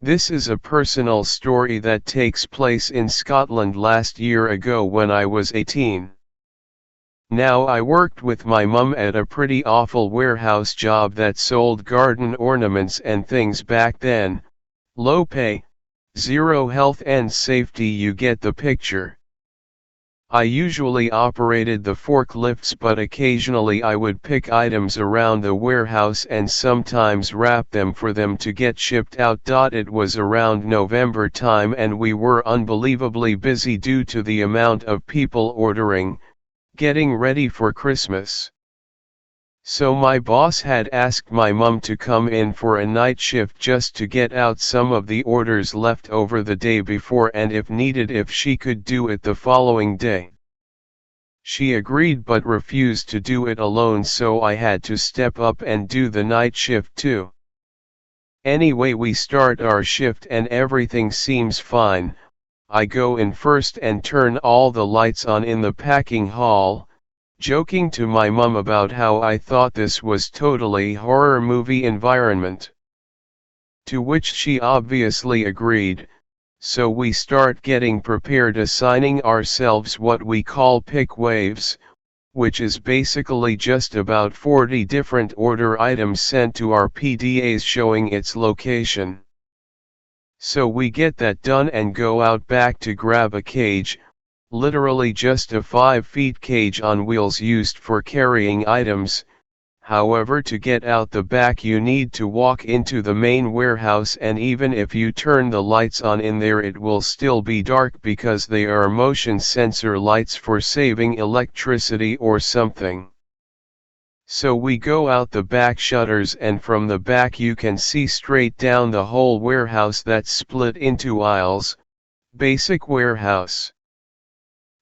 This is a personal story that takes place in Scotland last year ago when I was 18. Now I worked with my mum at a pretty awful warehouse job that sold garden ornaments and things back then. Low pay, zero health and safety, you get the picture. I usually operated the forklifts, but occasionally I would pick items around the warehouse and sometimes wrap them for them to get shipped out. It was around November time and we were unbelievably busy due to the amount of people ordering, getting ready for Christmas. So my boss had asked my mum to come in for a night shift just to get out some of the orders left over the day before, and if needed, if she could do it the following day. She agreed but refused to do it alone, so I had to step up and do the night shift too. Anyway, we start our shift and everything seems fine. I go in first and turn all the lights on in the packing hall, joking to my mum about how I thought this was totally horror movie environment. To which she obviously agreed, so we start getting prepared, assigning ourselves what we call pick waves, which is basically just about 40 different order items sent to our PDAs showing its location. So we get that done and go out back to grab a cage, literally just a 5 feet cage on wheels used for carrying items. However, to get out the back you need to walk into the main warehouse, and even if you turn the lights on in there it will still be dark because they are motion sensor lights for saving electricity or something. So we go out the back shutters, and from the back you can see straight down the whole warehouse that's split into aisles, basic warehouse.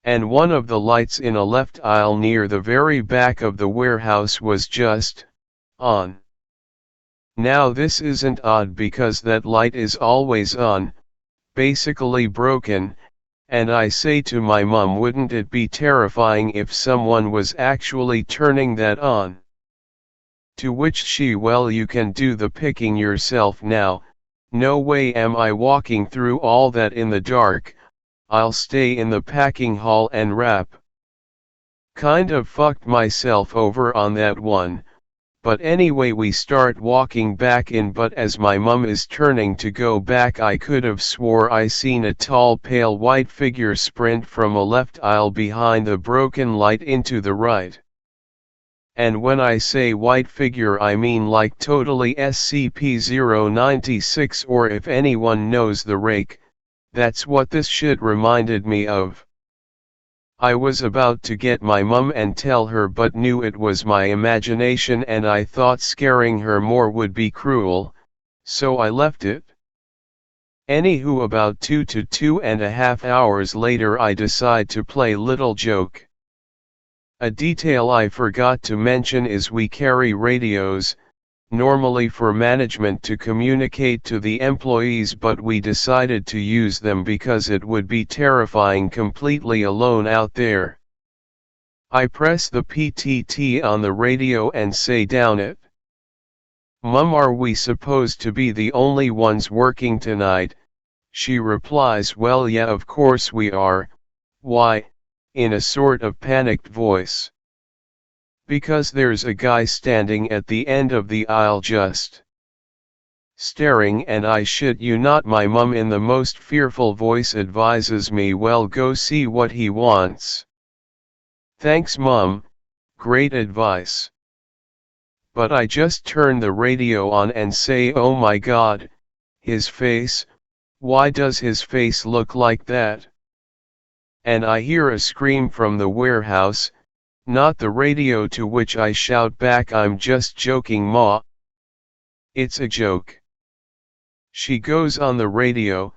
And one of the lights in a left aisle near the very back of the warehouse was just on. Now this isn't odd because that light is always on, basically broken, and I say to my mum, wouldn't it be terrifying if someone was actually turning that on? To which she, well, you can do the picking yourself now. No way am I walking through all that in the dark, I'll stay in the packing hall and wrap. Kind of fucked myself over on that one, but anyway we start walking back in, but as my mum is turning to go back I could have swore I seen a tall pale white figure sprint from a left aisle behind the broken light into the right. And when I say white figure I mean like totally SCP-096, or if anyone knows the rake, that's what this shit reminded me of. I was about to get my mum and tell her, but knew it was my imagination and I thought scaring her more would be cruel, so I left it. Anywho, about 2 to 2.5 hours later I decide to play little joke. A detail I forgot to mention is we carry radios, normally for management to communicate to the employees, but we decided to use them because it would be terrifying completely alone out there. I press the PTT on the radio and say, "Down it. Mum, are we supposed to be the only ones working tonight?" She replies, "Well, yeah, of course we are." "Why?" in a sort of panicked voice. "Because there's a guy standing at the end of the aisle just staring, and I shit you not, my mum in the most fearful voice advises me, well, go see what he wants." Thanks mum, great advice. But I just turn the radio on and say, oh my god, his face, why does his face look like that? And I hear a scream from the warehouse, not the radio, to which I shout back, I'm just joking ma. It's a joke. She goes on the radio,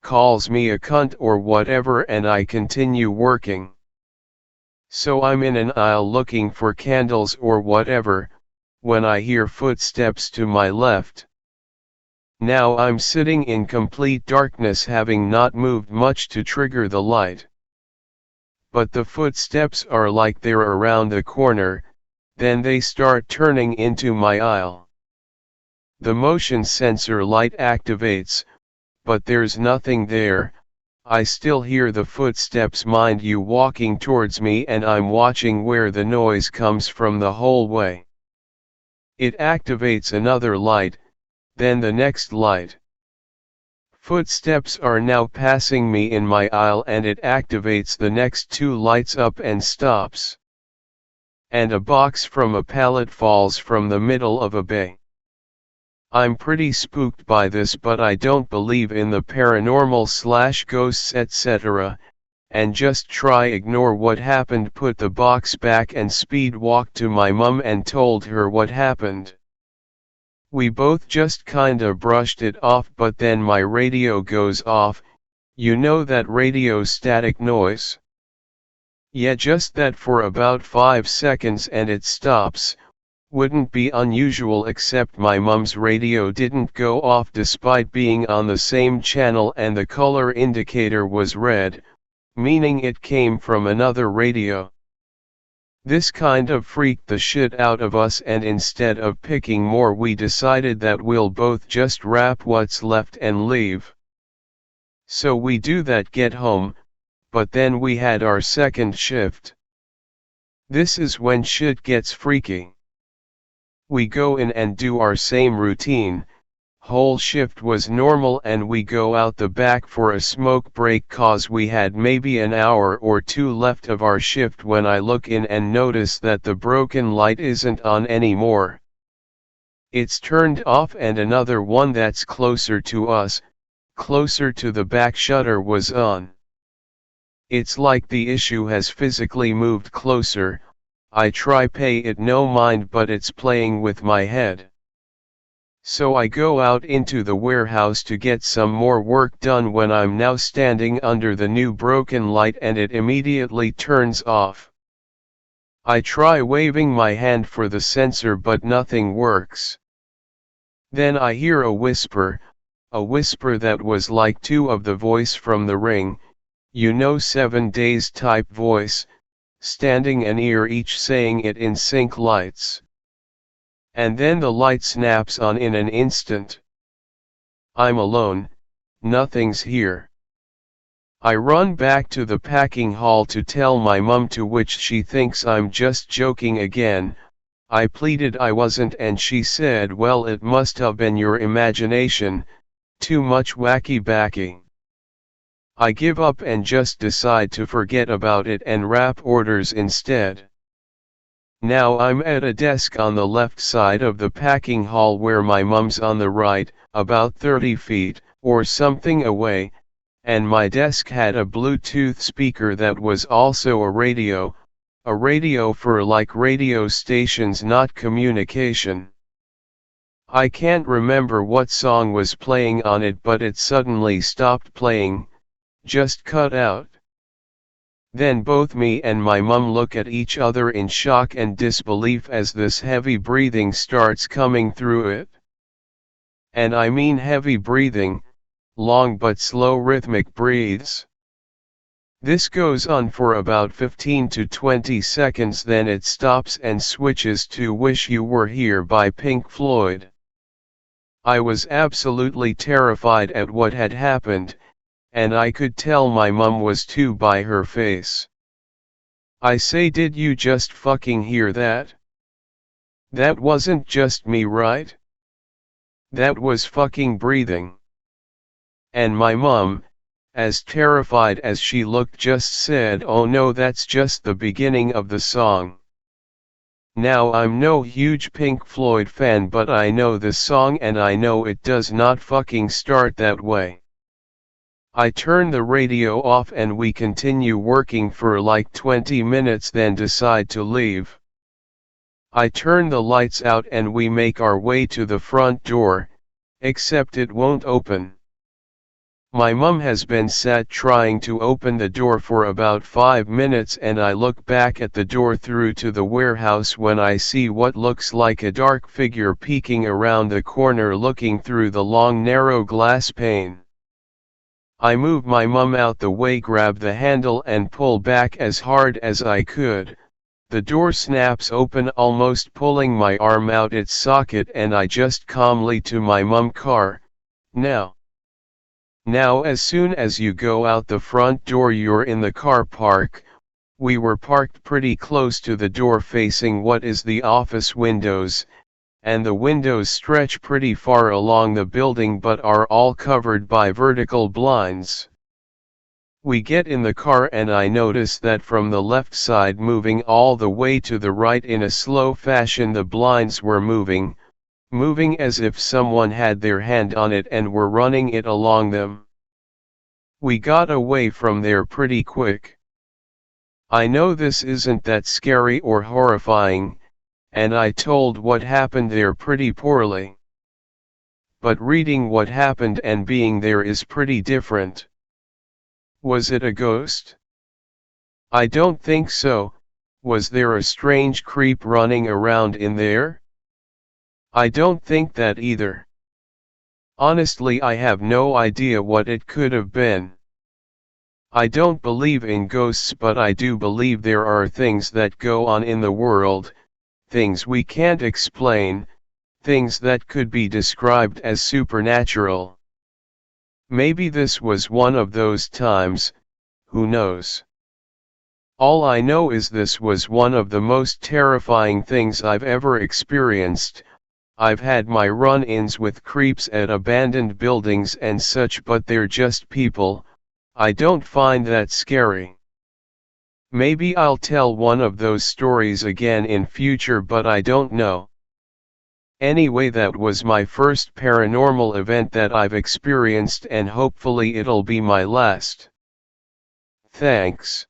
calls me a cunt or whatever, and I continue working. So I'm in an aisle looking for candles or whatever, when I hear footsteps to my left. Now I'm sitting in complete darkness, having not moved much to trigger the light. But the footsteps are like they're around the corner, then they start turning into my aisle. The motion sensor light activates, but there's nothing there. I still hear the footsteps, mind you, walking towards me, and I'm watching where the noise comes from the whole way. It activates another light, then the next light. Footsteps are now passing me in my aisle, and it activates the next two lights up and stops. And a box from a pallet falls from the middle of a bay. I'm pretty spooked by this, but I don't believe in the paranormal / ghosts etc., and just try ignore what happened, put the box back and speed walked to my mum and told her what happened. We both just kinda brushed it off, but then my radio goes off, you know that radio static noise? Yeah, just that for about 5 seconds and it stops. Wouldn't be unusual, except my mum's radio didn't go off despite being on the same channel and the color indicator was red, meaning it came from another radio. This kind of freaked the shit out of us, and instead of picking more we decided that we'll both just wrap what's left and leave. So we do that, get home, but then we had our second shift. This is when shit gets freaky. We go in and do our same routine, whole shift was normal, and we go out the back for a smoke break cause we had maybe an hour or two left of our shift when I look in and notice that the broken light isn't on anymore. It's turned off, and another one that's closer to us, closer to the back shutter, was on. It's like the issue has physically moved closer. I try pay it no mind, but it's playing with my head. So I go out into the warehouse to get some more work done when I'm now standing under the new broken light and it immediately turns off. I try waving my hand for the sensor, but nothing works. Then I hear a whisper that was like two of the voice from The Ring, you know, 7 days type voice, standing an ear each, saying it in sync lights. And then the light snaps on in an instant. I'm alone, nothing's here. I run back to the packing hall to tell my mum, to which she thinks I'm just joking again. I pleaded I wasn't, and she said, well, it must have been your imagination, too much wacky backy. I give up and just decide to forget about it and wrap orders instead. Now I'm at a desk on the left side of the packing hall where my mum's on the right, about 30 feet, or something away, and my desk had a Bluetooth speaker that was also a radio for like radio stations, not communication. I can't remember what song was playing on it, but it suddenly stopped playing, just cut out. Then both me and my mum look at each other in shock and disbelief as this heavy breathing starts coming through it. And I mean heavy breathing, long but slow rhythmic breathes. This goes on for about 15 to 20 seconds, then it stops and switches to Wish You Were Here by Pink Floyd. I was absolutely terrified at what had happened, and I could tell my mum was too by her face. I say, did you just fucking hear that? That wasn't just me, right? That was fucking breathing. And my mum, as terrified as she looked, just said, oh no, that's just the beginning of the song. Now I'm no huge Pink Floyd fan, but I know the song and I know it does not fucking start that way. I turn the radio off and we continue working for like 20 minutes, then decide to leave. I turn the lights out and we make our way to the front door, except it won't open. My mum has been sat trying to open the door for about 5 minutes, and I look back at the door through to the warehouse when I see what looks like a dark figure peeking around the corner, looking through the long narrow glass pane. I move my mum out the way, grab the handle and pull back as hard as I could. The door snaps open, almost pulling my arm out its socket, and I just calmly to my mum, car, now. Now as soon as you go out the front door you're in the car park. We were parked pretty close to the door facing what is the office windows, and the windows stretch pretty far along the building but are all covered by vertical blinds. We get in the car and I notice that from the left side moving all the way to the right in a slow fashion the blinds were moving as if someone had their hand on it and were running it along them. We got away from there pretty quick. I know this isn't that scary or horrifying, and I told what happened there pretty poorly. But reading what happened and being there is pretty different. Was it a ghost? I don't think so. Was there a strange creep running around in there? I don't think that either. Honestly, I have no idea what it could have been. I don't believe in ghosts, but I do believe there are things that go on in the world, things we can't explain, things that could be described as supernatural. Maybe this was one of those times, who knows? All I know is this was one of the most terrifying things I've ever experienced. I've had my run-ins with creeps at abandoned buildings and such, but they're just people. I don't find that scary. Maybe I'll tell one of those stories again in future, but I don't know. Anyway, that was my first paranormal event that I've experienced, and hopefully it'll be my last. Thanks.